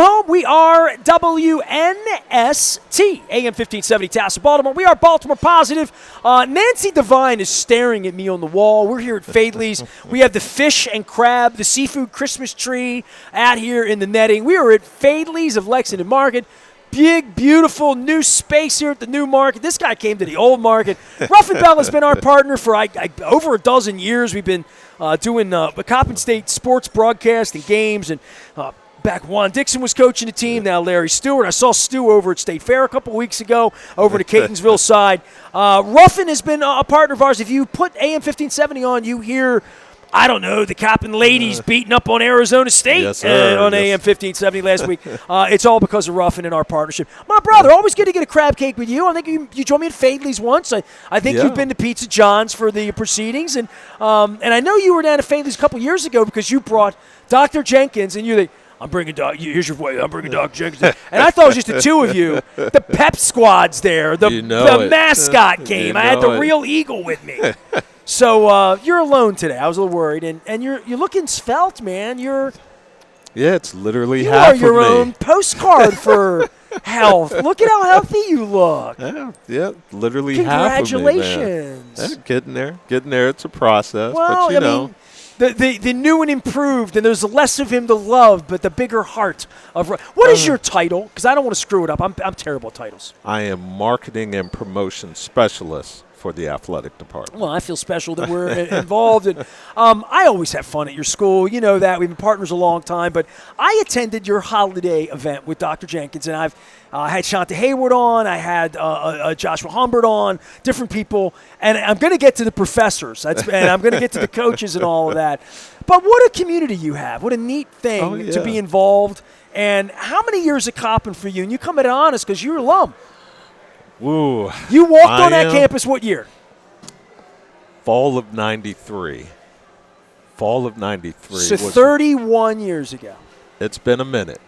Welcome home. We are WNST, AM 1570, Tassel, Baltimore. We are Baltimore Positive. Nancy Devine is staring at me on the wall. We're here at Faidley's. We have the fish and crab, the seafood Christmas tree out here in the netting. We are at Faidley's of Lexington Market. Big, beautiful new space here at the new market. This guy came to the old market. Ruffin has been our partner for over a dozen years. We've been doing the Coppin State sports broadcast and games, and back Juan Dixon was coaching the team, now Larry Stewart. I saw Stu over at State Fair a couple weeks ago over to Catonsville side. Ruffin has been a partner of ours. If you put AM 1570 on, you hear, I don't know, the Coppin ladies beating up on Arizona State on AM 1570 last week. It's all because of Ruffin and our partnership. My brother, always good to get a crab cake with you. I think you joined me at Faidley's once. I think you've been to Pizza John's for the proceedings. And I know you were down at Faidley's a couple years ago because you brought Dr. Jenkins, and you're like, I'm bringing here's your way. I'm bringing Dr. Jenkins. And I thought it was just the two of you. The pep squad's there. The mascot came. I had the real eagle with me. So you're alone today. I was a little worried. And you're looking svelte, man. It's literally half of me. You are your own postcard for health. Look at how healthy you look. Yeah, literally half of me, man. Congratulations. Getting there. It's a process. Well, but, you know. The new and improved, and there's less of him to love, but the bigger heart of. What is your title? Because I don't want to screw it up. I'm terrible at titles. I am marketing and promotion specialist for the athletic department. Well, I feel special that we're involved. And I always have fun at your school. You know that. We've been partners a long time. But I attended your holiday event with Dr. Jenkins, and I've had Shanta Hayward on. I had Joshua Humbert on, different people. And I'm going to get to the professors. And I'm going to get to the coaches and all of that. But what a community you have. What a neat thing to be involved. And how many years at Coppin for you? And you come at it honest because you're an alum. Woo. You walked on that campus what year? Fall of 93. So 31 years ago. It's been a minute.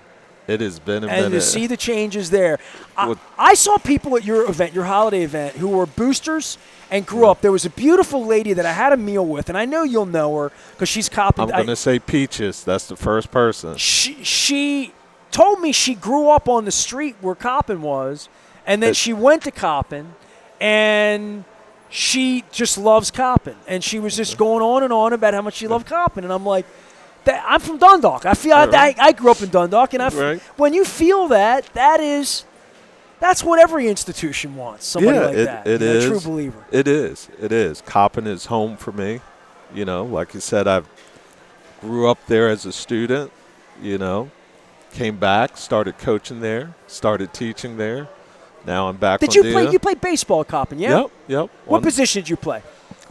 It has been a minute. And to see the changes there. I saw people at your event, your holiday event, who were boosters and grew up. There was a beautiful lady that I had a meal with, and I know you'll know her because she's Coppin. I'm going to say Peaches. That's the first person. She told me she grew up on the street where Coppin was, and then she went to Coppin, and she just loves Coppin. And she was just going on and on about how much she loved Coppin. And I'm like, I'm from Dundalk. I feel I grew up in Dundalk, and when you feel that's what every institution wants. Somebody like that. It is a true believer. It is. Coppin is home for me. You know, like you said, I grew up there as a student. You know, came back, started coaching there, started teaching there. Now I'm back. Did you play? You played baseball at Coppin, yeah? Yep. What position did you play?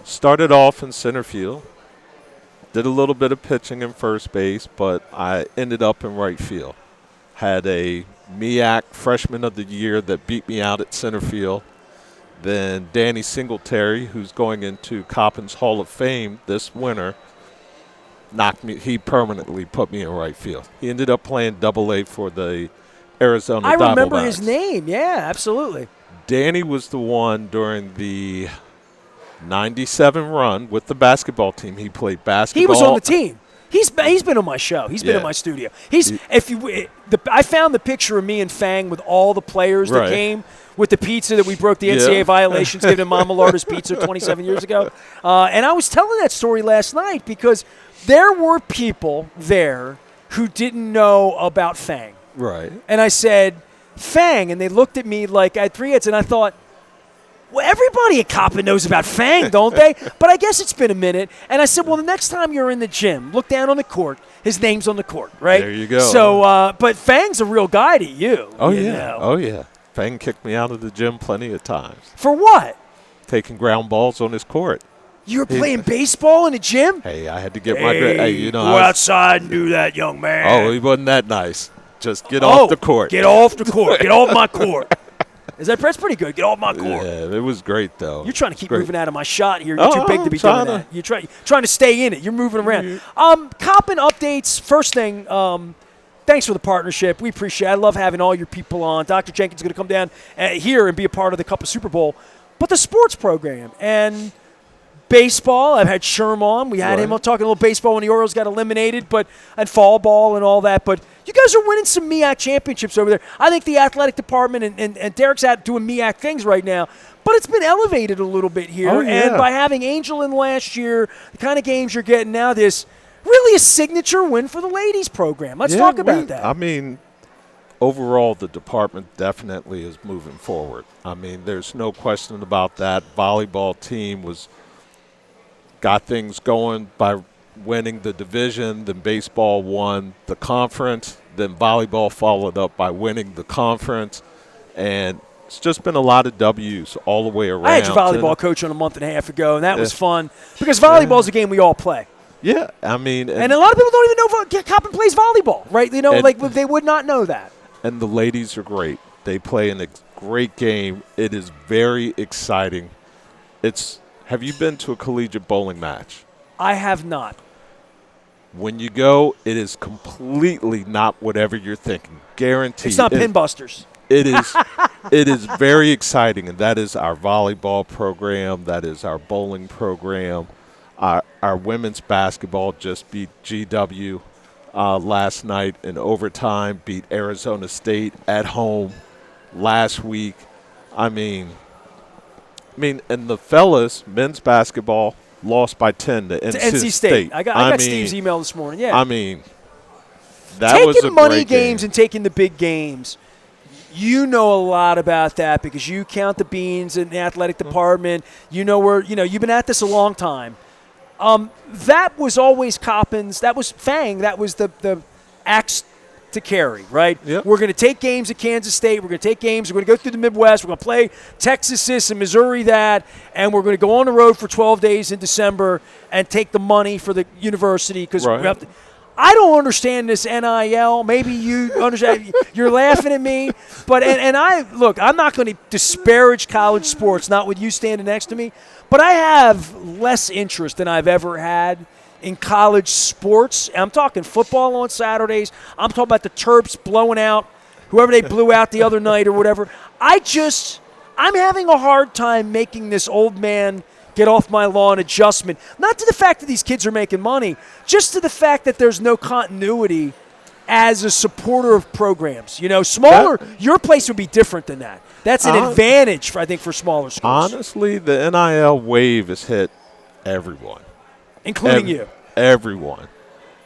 Started off in center field. Did a little bit of pitching in first base, but I ended up in right field. Had a MEAC freshman of the year that beat me out at center field. Then Danny Singletary, who's going into Coppin's Hall of Fame this winter, he permanently put me in right field. He ended up playing Double-A for the Arizona Diamondbacks. I remember his name. Yeah, absolutely. Danny was the one during the 97 run with the basketball team. He played basketball. He was on the team. He's been on my show. He's been in my studio. I found the picture of me and Fang with all the players that came with the pizza that we broke the NCAA violations, giving Mama Larda's pizza 27 years ago. And I was telling that story last night because there were people there who didn't know about Fang. Right. And I said, Fang, and they looked at me like I had three heads, and I thought, well, everybody at Coppin knows about Fang, don't they? But I guess it's been a minute. And I said, well, the next time you're in the gym, look down on the court. His name's on the court, right? There you go. So, but Fang's a real guy to you. Oh, know. Oh, yeah. Fang kicked me out of the gym plenty of times. For what? Taking ground balls on his court. You were playing baseball in the gym? Hey, I had to get my grade. Hey, go outside and do that, young man. Oh, he wasn't that nice. Just get off the court. Get off the court. Get off my court. That's pretty good. Get off my court. Yeah, it was great, though. You're trying to keep moving out of my shot here. You're too big to be doing that. You're trying to stay in it. You're moving around. Coppin updates. First thing, thanks for the partnership. We appreciate it. I love having all your people on. Dr. Jenkins is going to come down here and be a part of the Cup of Super Bowl. But the sports program and baseball, I've had Sherm on. We had him talking a little baseball when the Orioles got eliminated, and fall ball and all that. But you guys are winning some MEAC championships over there. I think the athletic department and Derek's out doing MEAC things right now. But it's been elevated a little bit here. Oh, yeah. And by having Angel in last year, the kind of games you're getting now, this really a signature win for the ladies program. Let's talk about that. I mean, overall, the department definitely is moving forward. I mean, there's no question about that. Volleyball team got things going by winning the division, then baseball won the conference, then volleyball followed up by winning the conference, and it's just been a lot of W's all the way around. I had your volleyball coach on a month and a half ago, and that was fun because volleyball is a game we all play. Yeah, I mean, and a lot of people don't even know Coppin plays volleyball, right? You know, like they would not know that. And the ladies are great. They play a great game. It is very exciting. Have you been to a collegiate bowling match? I have not. When you go, it is completely not whatever you're thinking. Guaranteed. It's not pinbusters. It is. It is very exciting, and that is our volleyball program. That is our bowling program. Our women's basketball just beat GW last night in overtime. Beat Arizona State at home last week. I mean, and the fellas, men's basketball lost by 10 to NC State. I got Steve's email this morning. Yeah. I mean, that was a taking money great games game. and taking the big games. You know a lot about that because you count the beans in the athletic department. You know you've been at this a long time. That was always Coppin's. That was Fang. That was the axe to carry, right? Yep. We're going to take games at Kansas State. We're going to take games. We're going to go through the Midwest. We're going to play Texas this and Missouri that, and we're going to go on the road for 12 days in December and take the money for the university because we have to. I don't understand this NIL. Maybe you understand. You're laughing at me. But I'm not going to disparage college sports, not with you standing next to me. But I have less interest than I've ever had in college sports. I'm talking football on Saturdays. I'm talking about the Terps blowing out whoever they blew out the other night or whatever. I'm having a hard time making this old man get off my lawn adjustment. Not to the fact that these kids are making money, just to the fact that there's no continuity as a supporter of programs. You know, your place would be different than that. That's an advantage, I think, for smaller schools. Honestly, the NIL wave has hit everyone. Including you. Everyone.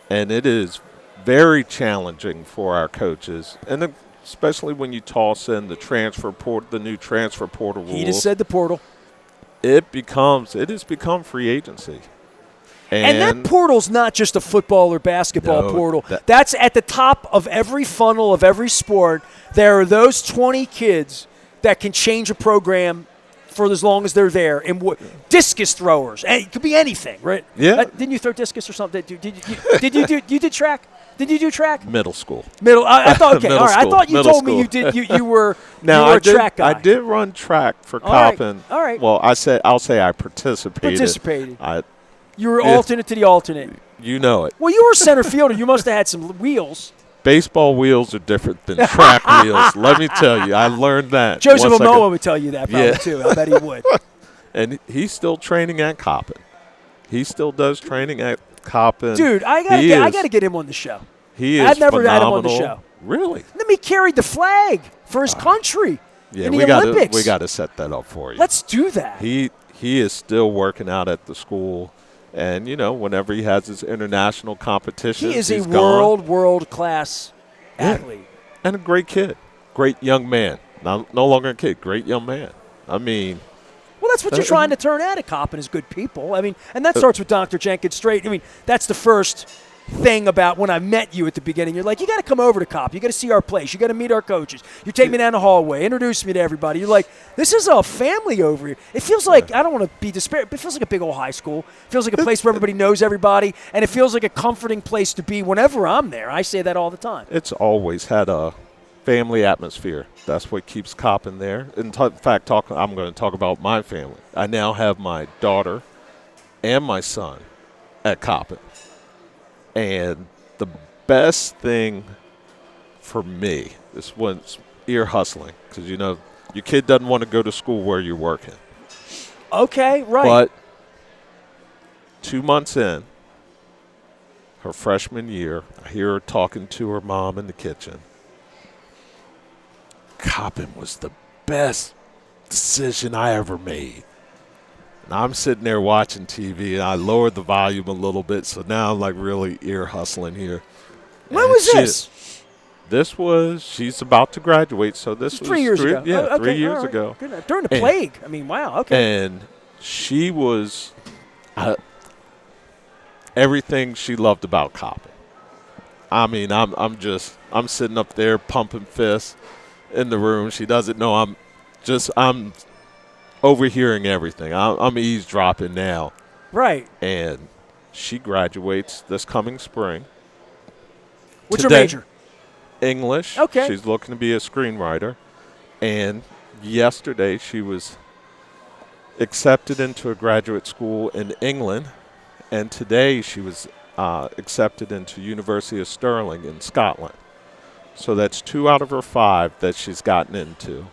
And it is very challenging for our coaches, and especially when you toss in the new transfer portal rules. He just said the portal. It has become free agency. And that portal's not just a football or basketball portal. That's at the top of every funnel of every sport. There are those 20 kids that can change a program for as long as they're there. And discus throwers. It could be anything, right? Yeah. Didn't you throw discus or something? You did track? Did you do track? Middle school. I thought, okay, all right. School. I thought you told me you did. You were a track guy. I did run track for Coppin. All right. Well, I'll say I participated. You were alternate to the alternate. You know it. Well, you were center fielder. You must have had some wheels. Baseball wheels are different than track wheels. Let me tell you, I learned that. Joseph Omoa would tell you that probably too. I bet he would. And he's still training at Coppin. He still does training at Coppin. Dude, I got to get him on the show. I've never phenomenal. had him on the show. Really? Let me carry the flag for his country in the Olympics. We got to set that up for you. Let's do that. He is still working out at the school. And, whenever he has his international competitions, he is a world-class athlete. And a great kid. Great young man. No longer a kid. Great young man. I mean. Well, that's what you're trying to turn out at Coppin is good people. I mean, and that starts with Dr. Jenkins straight. I mean, that's the first thing about when I met you at the beginning. You're like, you got to come over to Coppin. You got to see our place. You got to meet our coaches. You take me down the hallway, introduce me to everybody. You're like, this is a family over here. It feels like, I don't want to be disparaging, but it feels like a big old high school. It feels like a place where everybody knows everybody, and it feels like a comforting place to be whenever I'm there. I say that all the time. It's always had a family atmosphere. That's what keeps Coppin there. In fact, I'm going to talk about my family. I now have my daughter and my son at Coppin. And the best thing for me is when ear hustling, because, your kid doesn't want to go to school where you're working. Okay, right. But 2 months in, her freshman year. I hear her talking to her mom in the kitchen. Coppin was the best decision I ever made. And I'm sitting there watching TV, and I lowered the volume a little bit, so now I'm like really ear hustling here. When was this? This was, she's about to graduate, so this was 3 years ago. Yeah, okay, 3 years right. ago. Good. During the plague. I mean, wow. Okay. And she was everything she loved about Coppin. I mean, I'm sitting up there pumping fists in the room. She doesn't know I'm overhearing everything. I'm eavesdropping now. Right. And she graduates this coming spring. What's her major? English. Okay. She's looking to be a screenwriter. And yesterday she was accepted into a graduate school in England. And today she was accepted into University of Stirling in Scotland. So that's 2 out of her 5 that she's gotten into.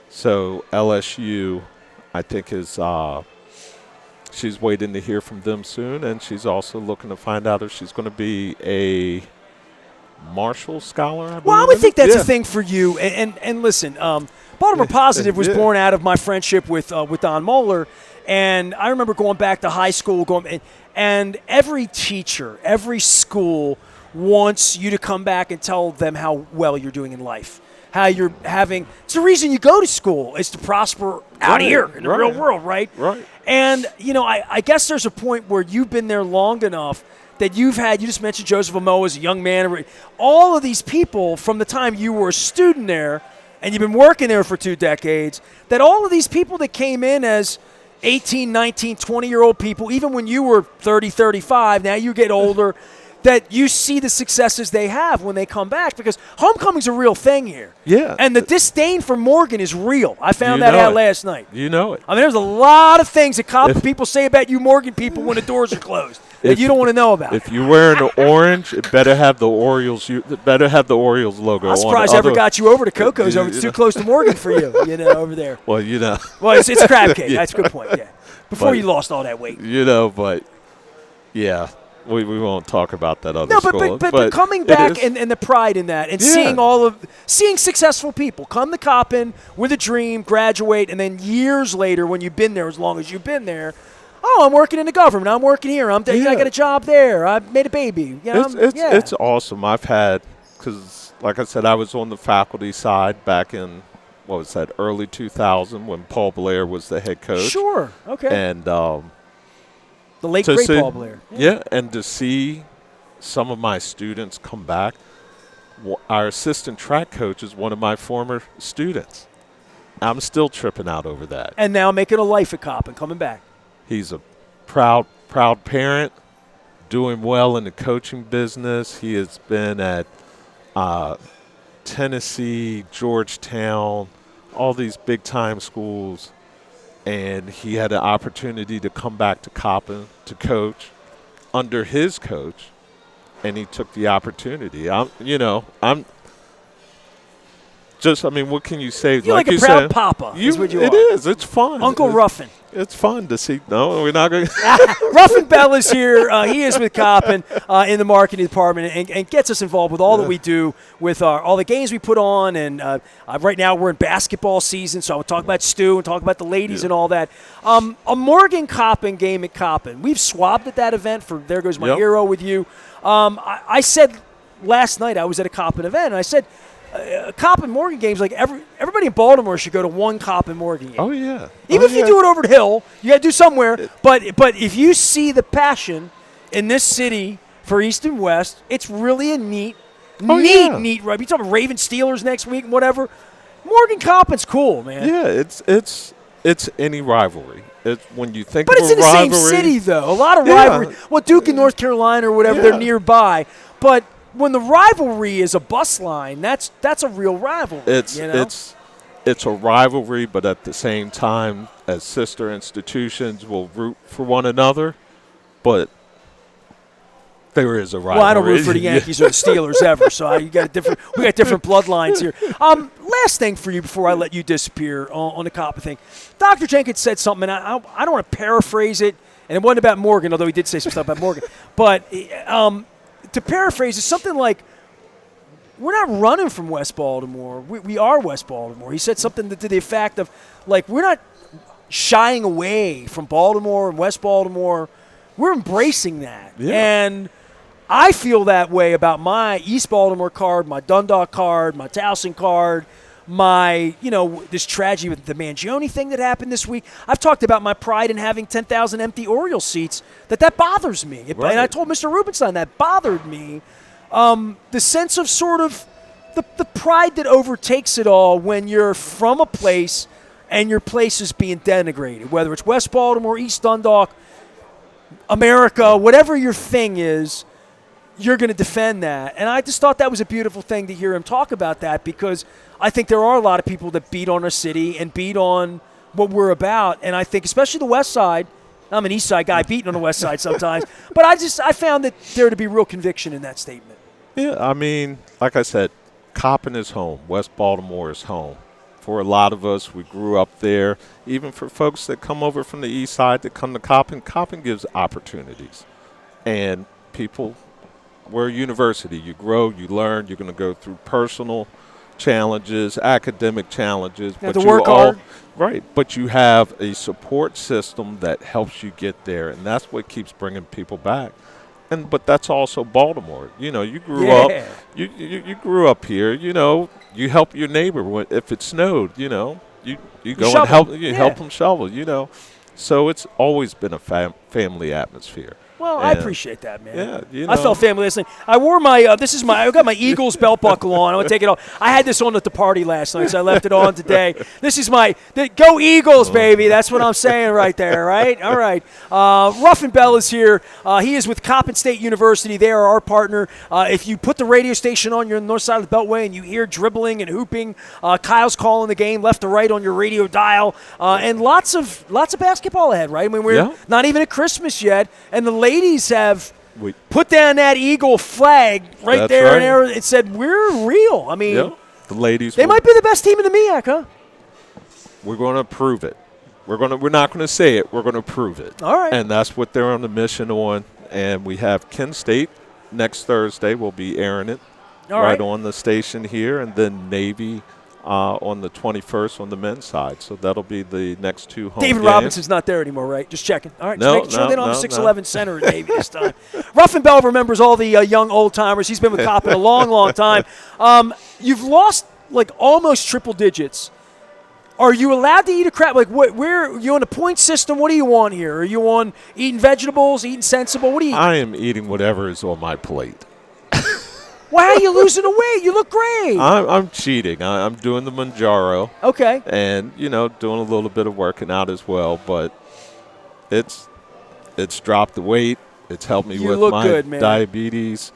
So LSU, I think, is she's waiting to hear from them soon, and she's also looking to find out if she's going to be a Marshall Scholar. Well, I would think that's a thing for you. And listen, Baltimore Positive was born out of my friendship with Don Moeller, and I remember going back to high school, and every teacher, every school wants you to come back and tell them how well you're doing in life. How you're having – it's the reason you go to school is to prosper out here in the real world, right? Right. And, I guess there's a point where you've been there long enough that you just mentioned Joseph Amo as a young man. All of these people from the time you were a student there and you've been working there for 2 decades, that all of these people that came in as 18, 19, 20-year-old people, even when you were 30, 35, now you get older – that you see the successes they have when they come back, because homecoming's a real thing here. Yeah. And the disdain for Morgan is real. I found that out last night. You know it. I mean, there's a lot of things that Coppin people say about you Morgan people when the doors are closed that you don't want to know about. If you're wearing the orange, it better have the Orioles. It better have the Orioles logo on it. I'm surprised I ever got you over to Coco's. It's too close to Morgan for you, over there. Well, Well, it's a crab cake. That's a good point, yeah. Before you lost all that weight. But, yeah. We won't talk about that other school. But coming back and the pride in that, and seeing successful people come to Coppin with a dream, graduate, and then years later, when you've been there as long as you've been there, I'm working in the government. I'm working here. I got a job there. I made a baby. It's awesome. I've had, because like I said, I was on the faculty side back in early 2000 when Paul Blair was the head coach. Sure. Okay. And the late great Paul Blair. Yeah, and to see some of my students come back. Our assistant track coach is one of my former students. I'm still tripping out over that. And now making a life at Coppin, coming back. He's a proud parent, doing well in the coaching business. He has been at Tennessee, Georgetown, all these big-time schools. And he had an opportunity to come back to Coppin to coach under his coach, and he took the opportunity. What can you say? You're like a proud papa. Is what you are. It is. It's fun. Uncle Ruffin. It's fun to see. No, we're not going to. Ruffin Bell is here. He is with Coppin in the marketing department and gets us involved with all that we do with all the games we put on. And right now we're in basketball season, so I would talk about Stu and talk about the ladies and all that. A Morgan Coppin game at Coppin. We've swabbed at that event for There Goes My Hero with you. I said last night I was at a Coppin event, and I said, Coppin Morgan games, like everybody in Baltimore should go to one Coppin Morgan game. Oh yeah. Even if you do it over the hill, you got to do somewhere. But if you see the passion in this city for East and West, it's really a neat, right? You talk about Raven Steelers next week and whatever. Morgan Coppin's cool, man. Yeah, it's any rivalry. It's when you think. But of it's in the same city though. A lot of rivalry. Well, Duke and North Carolina or whatever, they're nearby, but. When the rivalry is a bus line, that's a real rivalry. It's a rivalry, but at the same time, as sister institutions will root for one another, but there is a rivalry. Well, I don't root for the Yankees or the Steelers ever, so we got different bloodlines here. Last thing for you before I let you disappear on the Coppin thing. Dr. Jenkins said something, and I don't want to paraphrase it And it wasn't about Morgan, although he did say some stuff about Morgan. But to paraphrase, it's something like, we're not running from West Baltimore. We are West Baltimore. He said something to the effect of, like, we're not shying away from Baltimore and West Baltimore. We're embracing that. Yeah. And I feel that way about my East Baltimore card, my Dundalk card, my Towson card, my, this tragedy with the Mangione thing that happened this week. I've talked about my pride in having 10,000 empty Orioles seats, that bothers me. Right. And I told Mr. Rubenstein that bothered me. The sense of sort of the pride that overtakes it all when you're from a place and your place is being denigrated, whether it's West Baltimore, East Dundalk, America, whatever your thing is, you're going to defend that. And I just thought that was a beautiful thing to hear him talk about that, because I think there are a lot of people that beat on our city and beat on what we're about. And I think especially the West Side, I'm an East Side guy beating on the West Side sometimes, but I found that there to be real conviction in that statement. Yeah, I mean, like I said, Coppin is home. West Baltimore is home. For a lot of us, we grew up there. Even for folks that come over from the East Side that come to Coppin, Coppin gives opportunities. And people, we're a university. You grow, you learn. You're going to go through personal challenges, academic challenges. You have to work hard. Right, but you have a support system that helps you get there, and that's what keeps bringing people back. But that's also Baltimore. You grew up. You grew up here. You help your neighbor if it snowed. You go and help. You help them shovel. So it's always been a family atmosphere. Well, I appreciate that, man. Yeah, I felt family listening. I wore my I got my Eagles belt buckle on. I'm gonna take it off. I had this on at the party last night, so I left it on today. This is go Eagles, baby. That's what I'm saying right there, right? All right. Ruffin Bell is here. He is with Coppin State University. They are our partner. If you put the radio station on, you're on the north side of the Beltway, and you hear dribbling and hooping. Kyle's calling the game left to right on your radio dial, and lots of basketball ahead, right? I mean, we're not even at Christmas yet, and the ladies have put down that Eagle flag right there. Right. And it said, we're real. I mean, the ladies. They might be the best team in the MEAC, huh? We're going to prove it. We're not going to say it. We're going to prove it. All right. And that's what they're on the mission on. And we have Kent State next Thursday. We'll be airing it right on the station here. And then Navy on the 21st on the men's side. So that'll be the next two home David games. Robinson's not there anymore, right? Just checking. All right, no, just making sure they don't have a 6'11" no. center at Navy this time. Ruffin Bell remembers all the young old-timers. He's been with Coppin a long, long time. You've lost, almost triple digits. Are you allowed to eat a crab? Where are you on a point system? What do you want here? Are you on eating vegetables, eating sensible? What do you eat? I am eating whatever is on my plate. Why are you losing the weight? You look great. I'm cheating. I'm doing the Manjaro. Okay. And, doing a little bit of working out as well. But it's dropped the weight. It's helped me with my diabetes.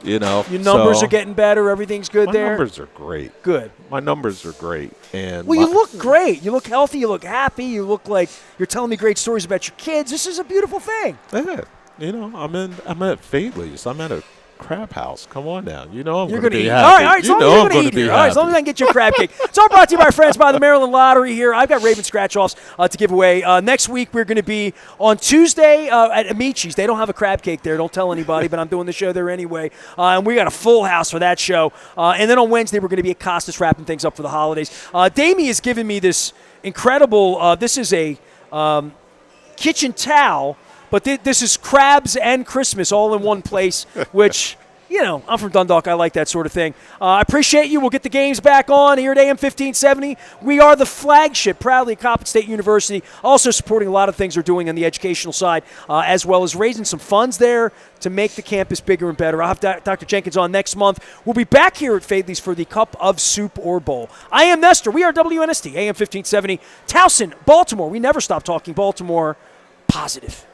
Your numbers are getting better. Everything's good there. My numbers are great. Good. My numbers are great. And you look great. You look healthy. You look happy. You look like you're telling me great stories about your kids. This is a beautiful thing. Yeah. I'm at Faidley's. I'm at a crab house. Come on now. I'm going to be eat. happy. All right. As long as you're going to eat here. All right. As long as I can get you a crab cake. It's all brought to you by our friends by the Maryland Lottery here. I've got Raven scratch-offs to give away. Next week, we're going to be on Tuesday at Amici's. They don't have a crab cake there. Don't tell anybody, but I'm doing the show there anyway. And we got a full house for that show. And then on Wednesday, we're going to be at Costas wrapping things up for the holidays. Damie has given me this incredible, this is a kitchen towel. But this is crabs and Christmas all in one place, which, I'm from Dundalk. I like that sort of thing. I appreciate you. We'll get the games back on here at AM 1570. We are the flagship, proudly at Coppin State University, also supporting a lot of things we're doing on the educational side, as well as raising some funds there to make the campus bigger and better. I'll have Dr. Jenkins on next month. We'll be back here at Faidley's for the Cup of Soup or Bowl. I am Nestor. We are WNST, AM 1570, Towson, Baltimore. We never stop talking Baltimore. Positive.